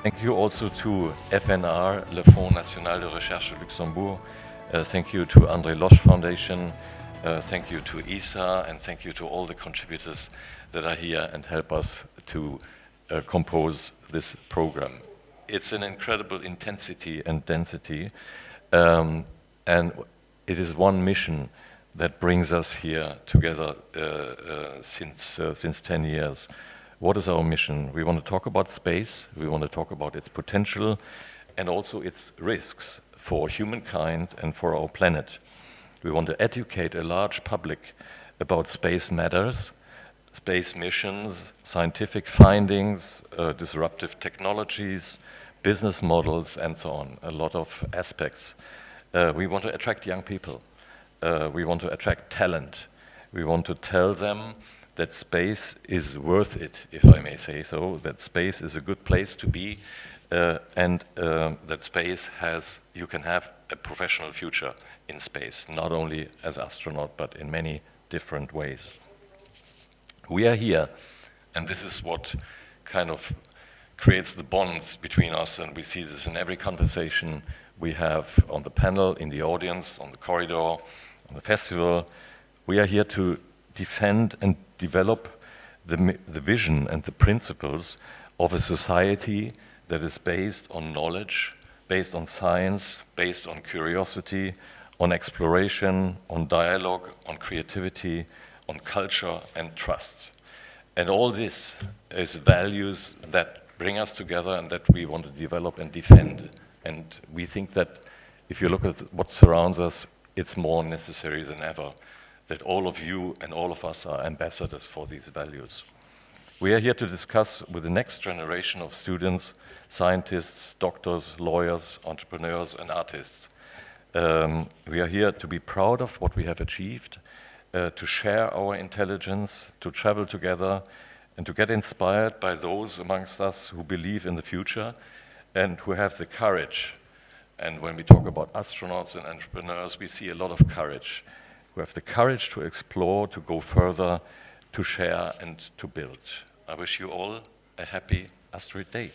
Thank you also to FNR, le Fonds National de Recherche Luxembourg. Thank you to André Loche Foundation. Thank you to ESA, and thank you to all the contributors that are here and help us to compose this program. It's an incredible intensity and density, and it is one mission that brings us here together since 10 years. What is our mission? We want to talk about space, we want to talk about its potential, and also its risks for humankind and for our planet. We want to educate a large public about space matters, space missions, scientific findings, disruptive technologies, business models, and so on, a lot of aspects. We want to attract young people. We want to attract talent. We want to tell them that space is worth it, if I may say so, that space is a good place to be, and that space you can have a professional future in space, not only as astronaut, but in many different ways. We are here, and this is what kind of creates the bonds between us, and we see this in every conversation we have on the panel, in the audience, on the corridor, on the festival. We are here to defend and develop the vision and the principles of a society that is based on knowledge, based on science, based on curiosity, on exploration, on dialogue, on creativity, on culture and trust. And all this is values that bring us together and that we want to develop and defend. And we think that if you look at what surrounds us, it's more necessary than ever that all of you and all of us are ambassadors for these values. We are here to discuss with the next generation of students, scientists, doctors, lawyers, entrepreneurs, and artists. We are here to be proud of what we have achieved, to share our intelligence, to travel together, and to get inspired by those amongst us who believe in the future and who have the courage. And when we talk about astronauts and entrepreneurs, we see a lot of courage, who have the courage to explore, to go further, to share, and to build. I wish you all a happy Asteroid Day.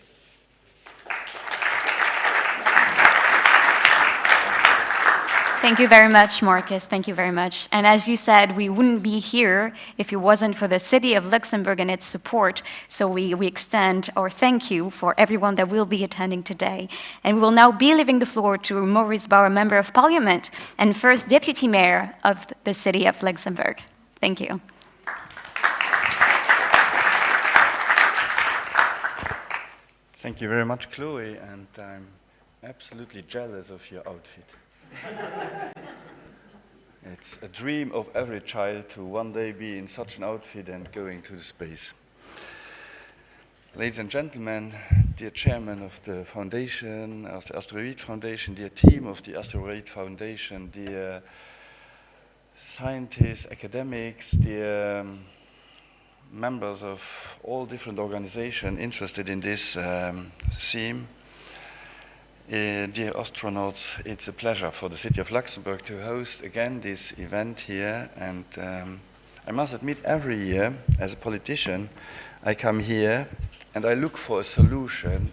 Thank you very much, Markus. Thank you very much. And as you said, we wouldn't be here if it wasn't for the city of Luxembourg and its support. So we extend our thank you for everyone that will be attending today. And we will now be leaving the floor to Maurice Bauer, Member of Parliament and first Deputy Mayor of the city of Luxembourg. Thank you. Thank you very much, Chloe, and I'm absolutely jealous of your outfit. It's a dream of every child to one day be in such an outfit and going to space. Ladies and gentlemen, dear chairman of the foundation, of the Asteroid Foundation, dear team of the Asteroid Foundation, dear scientists, academics, dear members of all different organizations interested in this theme, dear astronauts, it's a pleasure for the city of Luxembourg to host again this event here. And I must admit, every year, as a politician, I come here and I look for a solution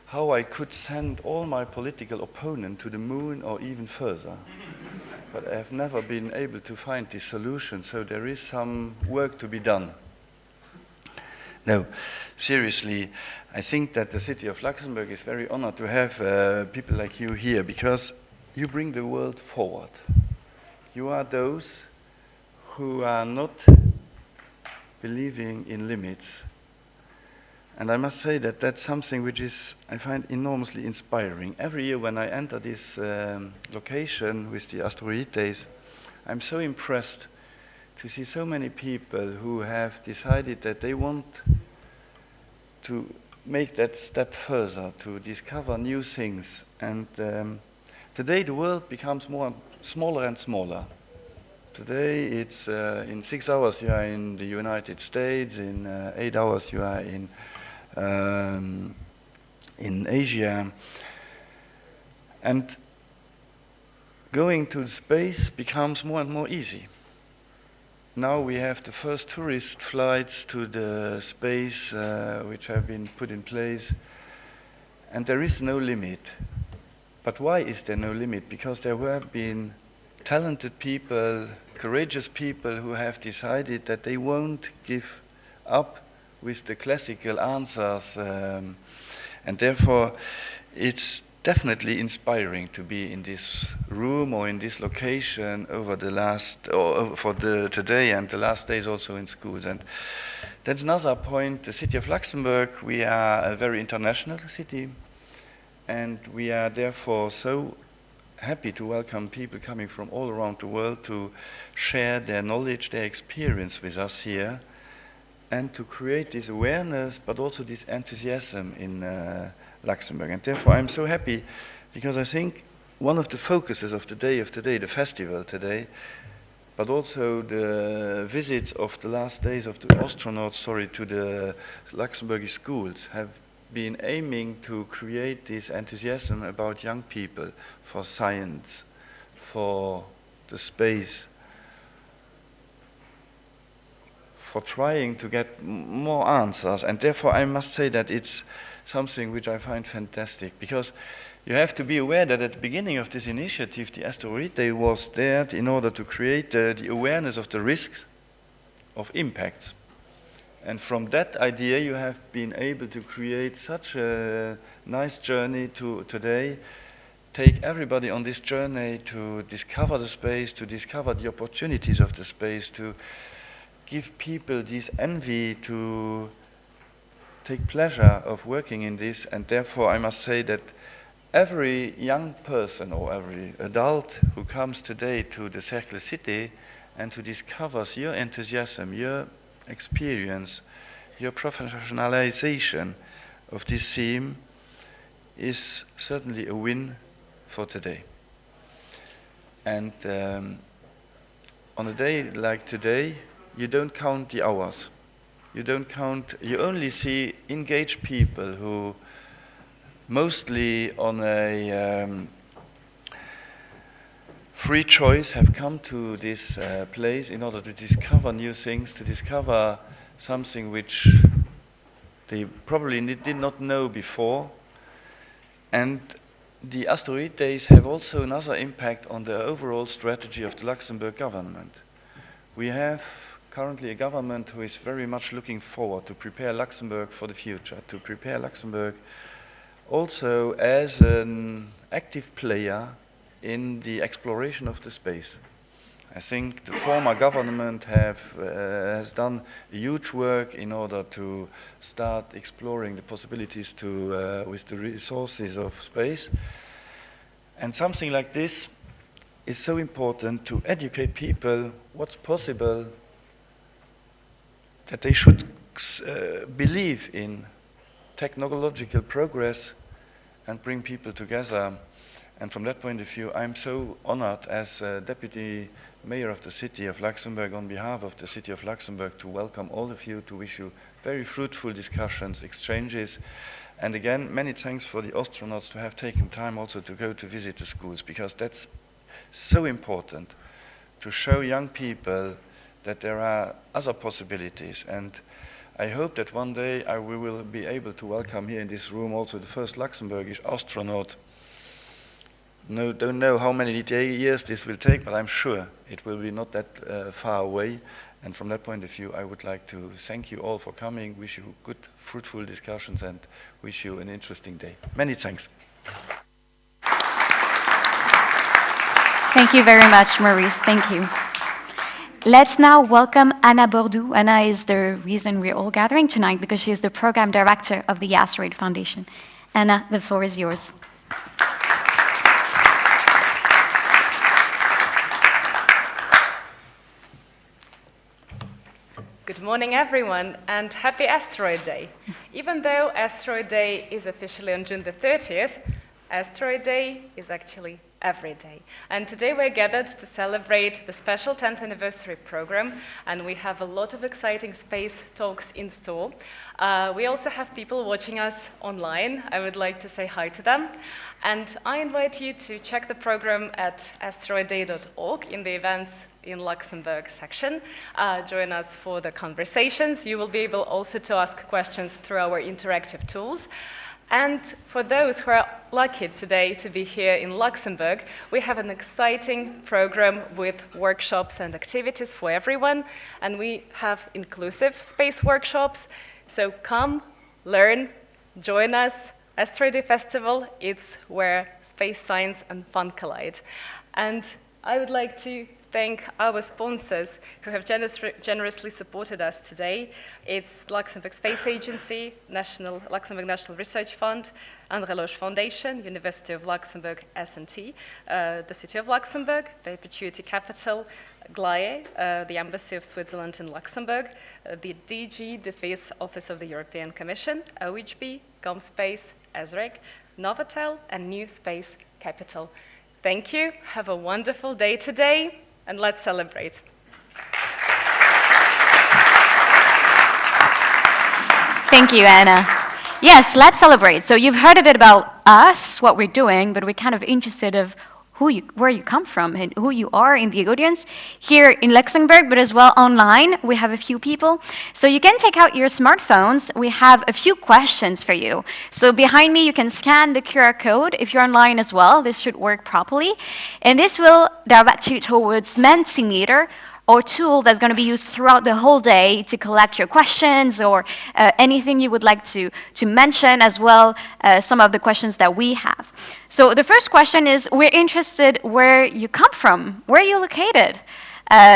how I could send all my political opponents to the moon or even further. But I have never been able to find this solution, so there is some work to be done. No, seriously, I think that the city of Luxembourg is very honored to have people like you here, because you bring the world forward. You are those who are not believing in limits. And I must say that that's something which I find enormously inspiring. Every year when I enter this location with the Asteroid Days, I'm so impressed to see so many people who have decided that they want to make that step further, to discover new things. And today the world becomes smaller and smaller. Today it's in 6 hours you are in the United States, in 8 hours you are in Asia. And going to space becomes more and more easy. Now we have the first tourist flights to the space which have been put in place. and there is no limit. But why is there no limit? Because there have been talented people, courageous people who have decided that they won't give up with the classical answers, and therefore it's definitely inspiring to be in this room or in this location over the last, or for today and the last days also in schools. And that's another point. The city of Luxembourg, we are a very international city, and we are therefore so happy to welcome people coming from all around the world to share their knowledge, their experience with us here, and to create this awareness, but also this enthusiasm in Luxembourg. And therefore I'm so happy, because I think one of the focuses of today, the festival today, but also the visits of the last days of the astronauts, to the Luxembourgish schools have been aiming to create this enthusiasm about young people for science, for the space, for trying to get more answers. And therefore I must say that it's something which I find fantastic, because you have to be aware that at the beginning of this initiative, the Asteroid Day was there in order to create the awareness of the risks of impacts. And from that idea, you have been able to create such a nice journey to today, take everybody on this journey to discover the space, to discover the opportunities of the space, to give people this envy, to take pleasure of working in this. And therefore, I must say that every young person or every adult who comes today to the Cercle City and who discovers your enthusiasm, your experience, your professionalization of this theme is certainly a win for today. And on a day like today, you don't count the hours. You only see engaged people who mostly on a free choice have come to this place in order to discover new things, to discover something which they probably did not know before. And the Asteroid Days have also another impact on the overall strategy of the Luxembourg government. We have currently a government who is very much looking forward to prepare Luxembourg for the future, to prepare Luxembourg also as an active player in the exploration of the space. I think the former government has done a huge work in order to start exploring the possibilities with the resources of space. And something like this is so important to educate people what's possible, that they should believe in technological progress and bring people together. And from that point of view, I'm so honored as Deputy Mayor of the City of Luxembourg, on behalf of the City of Luxembourg, to welcome all of you, to wish you very fruitful discussions, exchanges. And again, many thanks for the astronauts to have taken time also to go to visit the schools, because that's so important to show young people that there are other possibilities. And I hope that one day we will be able to welcome here in this room also the first Luxembourgish astronaut. No, don't know how many years this will take, but I'm sure it will be not that far away. And from that point of view, I would like to thank you all for coming, wish you good, fruitful discussions, and wish you an interesting day. Many thanks. Thank you very much, Maurice. Thank you. Let's now welcome Anna Bordus. Anna is the reason we're all gathering tonight, because she is the program director of the Asteroid Foundation. Anna, the floor is yours. Good morning, everyone, and happy Asteroid Day. Even though Asteroid Day is officially on June the 30th, Asteroid Day is actually every day. And today we're gathered to celebrate the special 10th anniversary program, and we have a lot of exciting space talks in store. We also have people watching us online. I would like to say hi to them. And I invite you to check the program at asteroidday.org in the events in Luxembourg section. Join us for the conversations. You will be able also to ask questions through our interactive tools. And for those who are lucky today to be here in Luxembourg, we have an exciting program with workshops and activities for everyone, and we have inclusive space workshops. So come, learn, join us. Asteroid Festival, it's where space science and fun collide. And I would like to thank our sponsors who have generously supported us today. It's Luxembourg Space Agency, Luxembourg National Research Fund, André Loge Foundation, University of Luxembourg, S&T, the City of Luxembourg, Perpetuity Capital, GLAE, the Embassy of Switzerland in Luxembourg, the DG Defense Office of the European Commission, OHB, GomSpace, ESREC, Novotel, and New Space Capital. Thank you, have a wonderful day today, and let's celebrate. Thank you, Anna. Yes, let's celebrate. So you've heard a bit about us, what we're doing, but we're kind of interested of where you come from and who you are in the audience here in Luxembourg, but as well online. We have a few people. So you can take out your smartphones. We have a few questions for you. So behind me, you can scan the QR code. If you're online as well, this should work properly. And this will direct you towards Mentimeter, or tool that's going to be used throughout the whole day to collect your questions or anything you would like to mention, as well some of the questions that we have. So the first question is, we're interested where you come from, where are you located?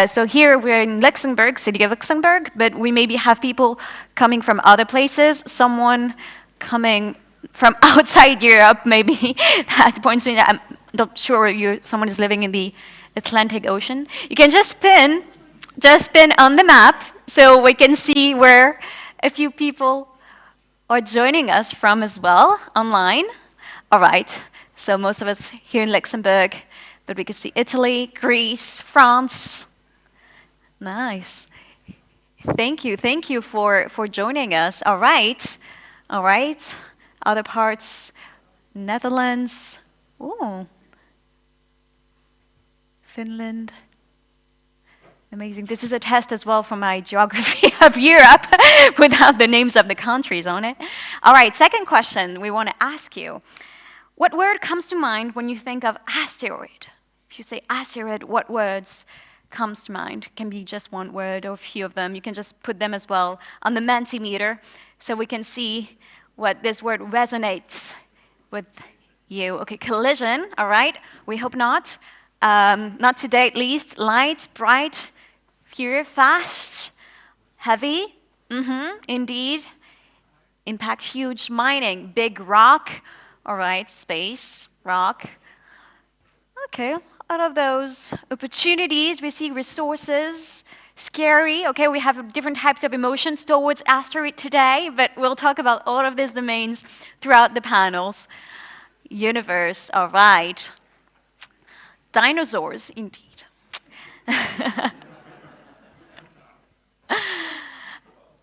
So here we're in Luxembourg, City of Luxembourg, but we maybe have people coming from other places, someone coming from outside Europe, maybe. That points me that I'm not sure someone is living in the Atlantic Ocean. You can just pin on the map so we can see where a few people are joining us from as well online. All right, so most of us here in Luxembourg, but we can see Italy, Greece, France. Nice. Thank you for joining us. All right. Other parts, Netherlands. Ooh. Finland. Amazing. This is a test as well for my geography of Europe without the names of the countries on it. All right, second question we want to ask you. What word comes to mind when you think of asteroid? If you say asteroid, what words comes to mind? It can be just one word or a few of them. You can just put them as well on the Mentimeter so we can see what this word resonates with you. Okay, collision, all right. We hope not. Not today at least. Light, bright, pure, fast, heavy, indeed. Impact, huge. Mining, big rock, all right, space, rock. Okay, out of those opportunities, we see resources, scary. Okay, we have different types of emotions towards asteroid today, but we'll talk about all of these domains throughout the panels. Universe, all right. Dinosaurs, indeed.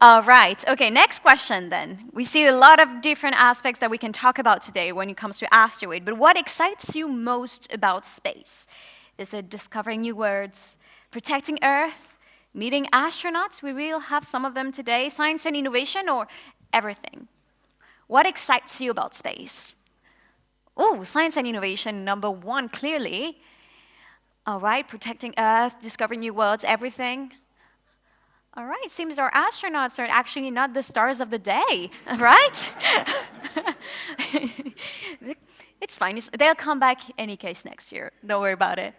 All right, okay, next question then. We see a lot of different aspects that we can talk about today when it comes to asteroid, but what excites you most about space? Is it discovering new worlds, protecting Earth, meeting astronauts? We will have some of them today. Science and innovation, or everything? What excites you about space? Oh, science and innovation, number one, clearly. All right, protecting Earth, discovering new worlds, everything. All right, seems our astronauts are actually not the stars of the day, right? It's fine, they'll come back any case next year. Don't worry about it.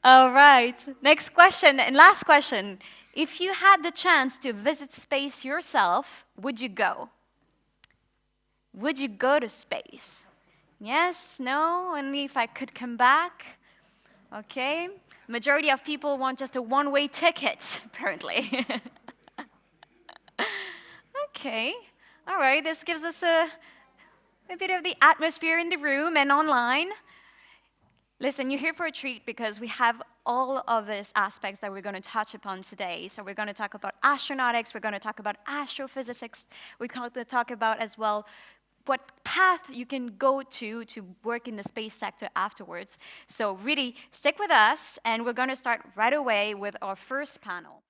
All right, next question and last question. If you had the chance to visit space yourself, would you go? Would you go to space? Yes, no, only if I could come back? Okay, majority of people want just a one-way ticket, apparently. Okay, all right, this gives us a bit of the atmosphere in the room and online. Listen, you're here for a treat because we have all of these aspects that we're going to touch upon today. So we're going to talk about astronautics, we're going to talk about astrophysics, we're going to talk about as well what path you can go to work in the space sector afterwards. So really, stick with us, and we're going to start right away with our first panel.